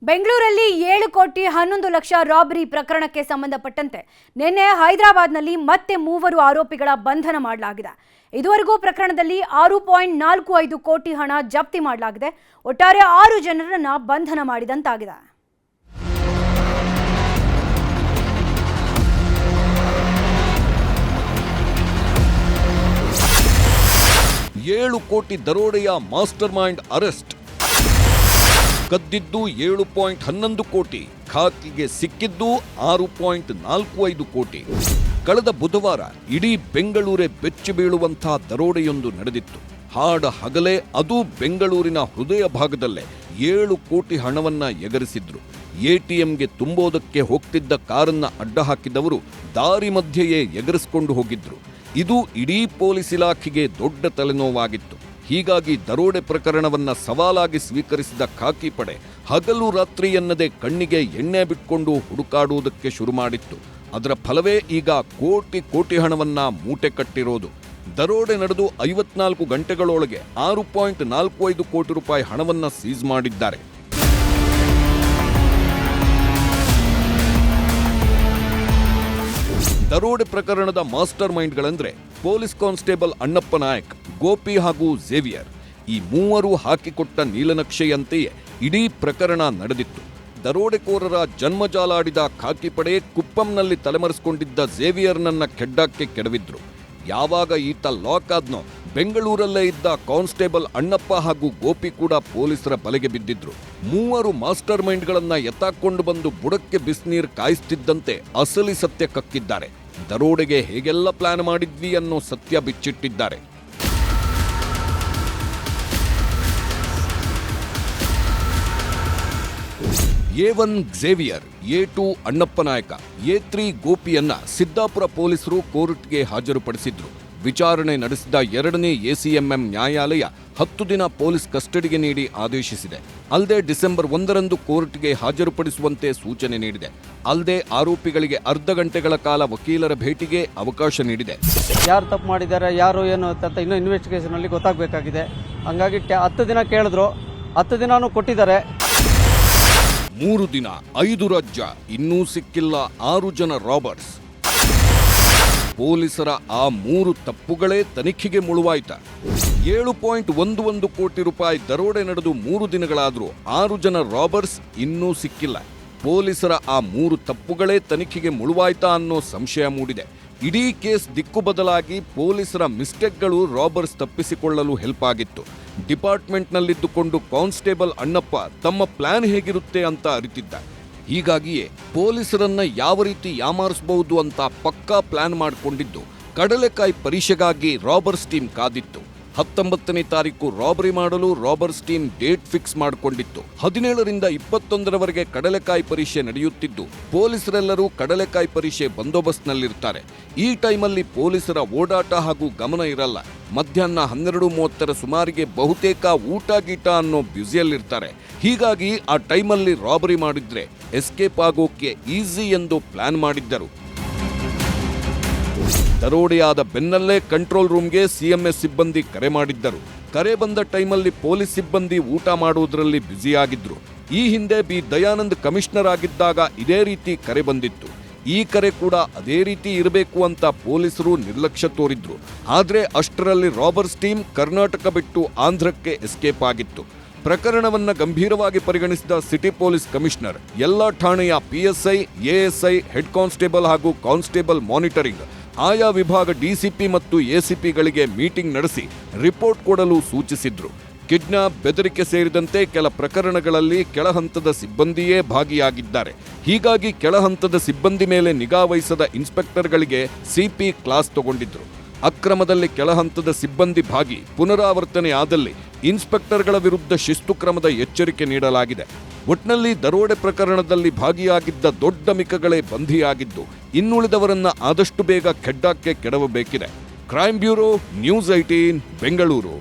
ಬೆಂಗಳೂರಲ್ಲಿ 7 ಕೋಟಿ 11 ಲಕ್ಷ ರಾಬರಿ ಪ್ರಕರಣಕ್ಕೆ ಸಂಬಂಧಪಟ್ಟಂತೆ ನಿನ್ನೆ ಹೈದರಾಬಾದ್ನಲ್ಲಿ ಮತ್ತೆ 3 ಆರೋಪಿಗಳ ಬಂಧನ ಮಾಡಲಾಗಿದೆ. ಇದುವರೆಗೂ ಪ್ರಕರಣದಲ್ಲಿ 6.45 ಕೋಟಿ ಹಣ ಜಪ್ತಿ ಮಾಡಲಾಗಿದೆ. ಒಟ್ಟಾರೆ 6 ಜನರನ್ನು ಬಂಧನ ಮಾಡಿದಂತಾಗಿದೆ. 7 ಕೋಟಿ ದರೋಡೆಯ ಮಾಸ್ಟರ್ ಮೈಂಡ್ ಅರೆಸ್ಟ್. ಕದ್ದಿದ್ದು 7.11 ಕೋಟಿ, ಖಾಕಿಗೆ ಸಿಕ್ಕಿದ್ದು 6.45 ಕೋಟಿ. ಕಳೆದ ಬುಧವಾರ ಇಡೀ ಬೆಂಗಳೂರೇ ಬೆಚ್ಚಿ ಬೀಳುವಂತಹ ದರೋಡೆಯೊಂದು ನಡೆದಿತ್ತು. ಹಾಡ ಹಗಲೇ ಅದು ಬೆಂಗಳೂರಿನ ಹೃದಯ ಭಾಗದಲ್ಲೇ 7 ಕೋಟಿ ಹಣವನ್ನ ಎಗರಿಸಿದ್ರು. ಎಟಿಎಂಗೆ ತುಂಬೋದಕ್ಕೆ ಹೋಗ್ತಿದ್ದ ಕಾರನ್ನ ಅಡ್ಡ ಹಾಕಿದವರು ದಾರಿ ಮಧ್ಯೆಯೇ ಎಗರಿಸಿಕೊಂಡು ಹೋಗಿದ್ರು. ಇದು ಇಡೀ ಪೊಲೀಸ್ ಇಲಾಖೆಗೆ ದೊಡ್ಡ ತಲೆನೋವಾಗಿತ್ತು. ಹೀಗಾಗಿ ದರೋಡೆ ಪ್ರಕರಣವನ್ನ ಸವಾಲಾಗಿ ಸ್ವೀಕರಿಸಿದ ಖಾಕಿ ಪಡೆ ಹಗಲು ರಾತ್ರಿ ಎನ್ನದೆ ಕಣ್ಣಿಗೆ ಎಣ್ಣೆ ಬಿಟ್ಕೊಂಡು ಹುಡುಕಾಡುವುದಕ್ಕೆ ಶುರು ಮಾಡಿತ್ತು. ಅದರ ಫಲವೇ ಈಗ ಕೋಟಿ ಹಣವನ್ನ ಮೂಟೆ ಕಟ್ಟಿರೋದು. ದರೋಡೆ ನಡೆದು 54 ಗಂಟೆಗಳೊಳಗೆ 6.45 ಕೋಟಿ ರೂಪಾಯಿ ಹಣವನ್ನ ಸೀಸ್ ಮಾಡಿದ್ದಾರೆ. ದರೋಡೆ ಪ್ರಕರಣದ ಮಾಸ್ಟರ್ ಮೈಂಡ್ಗಳಂದ್ರೆ ಪೊಲೀಸ್ ಕಾನ್ಸ್ಟೇಬಲ್ ಅಣ್ಣಪ್ಪ ನಾಯಕ್, ಗೋಪಿ ಹಾಗೂ ಝೇವಿಯರ್. ಈ ಮೂವರು ಹಾಕಿಕೊಟ್ಟ ನೀಲನಕ್ಷೆಯಂತೆಯೇ ಇಡೀ ಪ್ರಕರಣ ನಡೆದಿತ್ತು. ದರೋಡೆಕೋರರ ಜನ್ಮಜಾಲಾಡಿದ ಖಾಕಿ ಪಡೆ ಕುಪ್ಪಂನಲ್ಲಿ ತಲೆಮರೆಸಿಕೊಂಡಿದ್ದ ಝೇವಿಯರ್ನನ್ನ ಕೆಡ್ಡಕ್ಕೆ ಕೆಡವಿದ್ರು. ಯಾವಾಗ ಈತ ಲಾಕ್ ಆದ್ನೋ ಬೆಂಗಳೂರಲ್ಲೇ ಇದ್ದ ಕಾನ್ಸ್ಟೇಬಲ್ ಅಣ್ಣಪ್ಪ ಹಾಗೂ ಗೋಪಿ ಕೂಡ ಪೊಲೀಸರ ಬಲೆಗೆ ಬಿದ್ದಿದ್ರು. ಮೂವರು ಮಾಸ್ಟರ್ ಮೈಂಡ್ಗಳನ್ನ ಎತ್ತಾಕೊಂಡು ಬಂದು ಬುಡಕ್ಕೆ ಬಿಸಿನೀರು ಕಾಯಿಸ್ತಿದ್ದಂತೆ ಅಸಲಿ ಸತ್ಯ ಕಕ್ಕಿದ್ದಾರೆ. ದರೋಡೆಗೆ ಹೇಗೆಲ್ಲ ಪ್ಲಾನ್ ಮಾಡಿದ್ವಿ ಅನ್ನೋ ಸತ್ಯ ಬಿಚ್ಚಿಟ್ಟಿದ್ದಾರೆ. A1 ಝೇವಿಯರ್, A2 ಅಣ್ಣಪ್ಪ ನಾಯಕ, A3 ಗೋಪಿಯನ್ನ ಸಿದ್ದಾಪುರ ಪೊಲೀಸರು ಕೋರ್ಟ್ಗೆ ಹಾಜರುಪಡಿಸಿದ್ರು. ವಿಚಾರಣೆ ನಡೆಸಿದ 2ನೇ ACMM ನ್ಯಾಯಾಲಯ 10 ದಿನ ಪೊಲೀಸ್ ಕಸ್ಟಡಿಗೆ ನೀಡಿ ಆದೇಶಿಸಿದೆ. ಅಲ್ಲದೆ ಡಿಸೆಂಬರ್ 1ರಂದು ಕೋರ್ಟ್ಗೆ ಹಾಜರುಪಡಿಸುವಂತೆ ಸೂಚನೆ ನೀಡಿದೆ. ಅಲ್ಲದೆ ಆರೋಪಿಗಳಿಗೆ ಅರ್ಧ ಗಂಟೆಗಳ ಕಾಲ ವಕೀಲರ ಭೇಟಿಗೆ ಅವಕಾಶ ನೀಡಿದೆ. ಯಾರು ತಪ್ಪು ಮಾಡಿದ್ದಾರೆ, ಯಾರು ಏನು ಅಂತ ಇನ್ನೂ ಇನ್ವೆಸ್ಟಿಗೇಷನ್ ಅಲ್ಲಿ ಗೊತ್ತಾಗಬೇಕಾಗಿದೆ. ಹಂಗಾಗಿ 10 ದಿನ ಕೇಳಿದ್ರು, 10 ದಿನಾನೂ ಕೊಟ್ಟಿದ್ದಾರೆ. 3 ದಿನ 5 ರಾಜ್ಯ, ಇನ್ನೂ ಸಿಕ್ಕಿಲ್ಲ 6 ಜನ ರಾಬರ್ಸ್. ಪೊಲೀಸರ ಆ 3 ತಪ್ಪುಗಳೇ ತನಿಖೆಗೆ ಮುಳುವಾಯ್ತ. 7.11 ಕೋಟಿ ರೂಪಾಯಿ ದರೋಡೆ ನಡೆದು 3 ದಿನಗಳಾದರೂ 6 ಜನ ರಾಬರ್ಸ್ ಇನ್ನೂ ಸಿಕ್ಕಿಲ್ಲ. ಪೊಲೀಸರ ಆ 3 ತಪ್ಪುಗಳೇ ತನಿಖೆಗೆ ಮುಳುವಾಯ್ತಾ ಅನ್ನೋ ಸಂಶಯ ಮೂಡಿದೆ. ಇಡೀ ಕೇಸ್ ದಿಕ್ಕು ಬದಲಾಗಿ ಪೊಲೀಸರ ಮಿಸ್ಟೇಕ್ಗಳು ರಾಬರ್ಸ್ ತಪ್ಪಿಸಿಕೊಳ್ಳಲು ಹೆಲ್ಪ್ ಆಗಿತ್ತು. ಡಿಪಾರ್ಟ್ಮೆಂಟ್ನಲ್ಲಿದ್ದುಕೊಂಡು ಕಾನ್ಸ್ಟೇಬಲ್ ಅಣ್ಣಪ್ಪ ತಮ್ಮ ಪ್ಲಾನ್ ಹೇಗಿರುತ್ತೆ ಅಂತ ಅರಿತಿದ್ದ. ಹೀಗಾಗಿಯೇ ಪೊಲೀಸರನ್ನ ಯಾವ ರೀತಿ ಯಾಮಾರಿಸಬಹುದು ಅಂತ ಪಕ್ಕಾ ಪ್ಲಾನ್ ಮಾಡಿಕೊಂಡಿದ್ದು ಕಡಲೆಕಾಯಿ ಪರೀಕ್ಷೆಗಾಗಿ ರಾಬರ್ಸ್ ಟೀಮ್ ಕಾದಿತ್ತು. 19ನೇ ತಾರೀಕು ರಾಬರಿ ಮಾಡಲು ರಾಬರ್ಸ್ ಟೀಮ್ ಡೇಟ್ ಫಿಕ್ಸ್ ಮಾಡಿಕೊಂಡಿತ್ತು. 17ರಿಂದ 21ರವರೆಗೆ ಕಡಲೆಕಾಯಿ ಪರೀಕ್ಷೆ ನಡೆಯುತ್ತಿದ್ದು ಪೊಲೀಸರೆಲ್ಲರೂ ಕಡಲೆಕಾಯಿ ಪರೀಕ್ಷೆ ಬಂದೋಬಸ್ತ್ನಲ್ಲಿರ್ತಾರೆ. ಈ ಟೈಮಲ್ಲಿ ಪೊಲೀಸರ ಓಡಾಟ ಹಾಗೂ ಗಮನ ಇರಲ್ಲ. ಮಧ್ಯಾಹ್ನ 12:30ರ ಸುಮಾರಿಗೆ ಬಹುತೇಕ ಊಟ ಗೀಟ ಅನ್ನೋ ಬ್ಯುಸಿಯಲ್ಲಿರ್ತಾರೆ. ಹೀಗಾಗಿ ಆ ಟೈಮಲ್ಲಿ ರಾಬರಿ ಮಾಡಿದ್ರೆ ಎಸ್ಕೇಪ್ ಆಗೋಕೆ ಈಸಿ ಎಂದು ಪ್ಲಾನ್ ಮಾಡಿದ್ದರು. ದರೋಡೆಯಾದ ಬೆನ್ನಲ್ಲೇ ಕಂಟ್ರೋಲ್ ರೂಮ್ಗೆ ಸಿಎಂಎಸ್ ಸಿಬ್ಬಂದಿ ಕರೆ ಮಾಡಿದ್ದರು. ಕರೆ ಬಂದ ಟೈಮಲ್ಲಿ ಪೊಲೀಸ್ ಸಿಬ್ಬಂದಿ ಊಟ ಮಾಡುವುದರಲ್ಲಿ ಬ್ಯುಸಿಯಾಗಿದ್ರು. ಈ ಹಿಂದೆ ಬಿ ದಯಾನಂದ್ ಕಮಿಷನರ್ ಆಗಿದ್ದಾಗ ಇದೇ ರೀತಿ ಕರೆ ಬಂದಿತ್ತು. ಈ ಕರೆ ಕೂಡ ಅದೇ ರೀತಿ ಇರಬೇಕು ಅಂತ ಪೊಲೀಸರು ನಿರ್ಲಕ್ಷ್ಯ ತೋರಿದ್ರು. ಆದ್ರೆ ಅಷ್ಟರಲ್ಲಿ ರಾಬರ್ಸ್ ಟೀಮ್ ಕರ್ನಾಟಕ ಬಿಟ್ಟು ಆಂಧ್ರಕ್ಕೆ ಎಸ್ಕೇಪ್ ಆಗಿತ್ತು. ಪ್ರಕರಣವನ್ನ ಗಂಭೀರವಾಗಿ ಪರಿಗಣಿಸಿದ ಸಿಟಿ ಪೊಲೀಸ್ ಕಮಿಷನರ್ ಎಲ್ಲಾ ಠಾಣೆಯ PSI, ASI, ಹೆಡ್ ಕಾನ್ಸ್ಟೇಬಲ್ ಹಾಗೂ ಕಾನ್ಸ್ಟೇಬಲ್ ಮಾನಿಟರಿಂಗ್, ಆಯಾ ವಿಭಾಗ DCP ಮತ್ತು ACPಗಳಿಗೆ ಮೀಟಿಂಗ್ ನಡೆಸಿ ರಿಪೋರ್ಟ್ ಕೊಡಲು ಸೂಚಿಸಿದ್ರು. ಕಿಡ್ನಾಪ್, ಬೆದರಿಕೆ ಸೇರಿದಂತೆ ಕೆಲ ಪ್ರಕರಣಗಳಲ್ಲಿ ಕೆಳಹಂತದ ಸಿಬ್ಬಂದಿಯೇ ಭಾಗಿಯಾಗಿದ್ದಾರೆ. ಹೀಗಾಗಿ ಕೆಳಹಂತದ ಸಿಬ್ಬಂದಿ ಮೇಲೆ ನಿಗಾ ವಹಿಸದ ಇನ್ಸ್ಪೆಕ್ಟರ್ಗಳಿಗೆ CP ಕ್ಲಾಸ್ ತಗೊಂಡಿದ್ರು. ಅಕ್ರಮದಲ್ಲಿ ಕೆಳಹಂತದ ಸಿಬ್ಬಂದಿ ಭಾಗಿ ಪುನರಾವರ್ತನೆ ಆದಲ್ಲಿ ಇನ್ಸ್ಪೆಕ್ಟರ್ಗಳ ವಿರುದ್ಧ ಶಿಸ್ತು ಕ್ರಮದ ಎಚ್ಚರಿಕೆ ನೀಡಲಾಗಿದೆ. ಒಟ್ನಲ್ಲಿ ದರೋಡೆ ಪ್ರಕರಣದಲ್ಲಿ ಭಾಗಿಯಾಗಿದ್ದ ದೊಡ್ಡ ಮಿಕಗಳೇ ಬಂಧಿಯಾಗಿದ್ದು ಇನ್ನುಳಿದವರನ್ನ ಆದಷ್ಟು ಬೇಗ ಕೆಡ್ಡಕ್ಕೆ ಕೆಡವಬೇಕಿದೆ. Crime bureau, news 18, Bengaluru.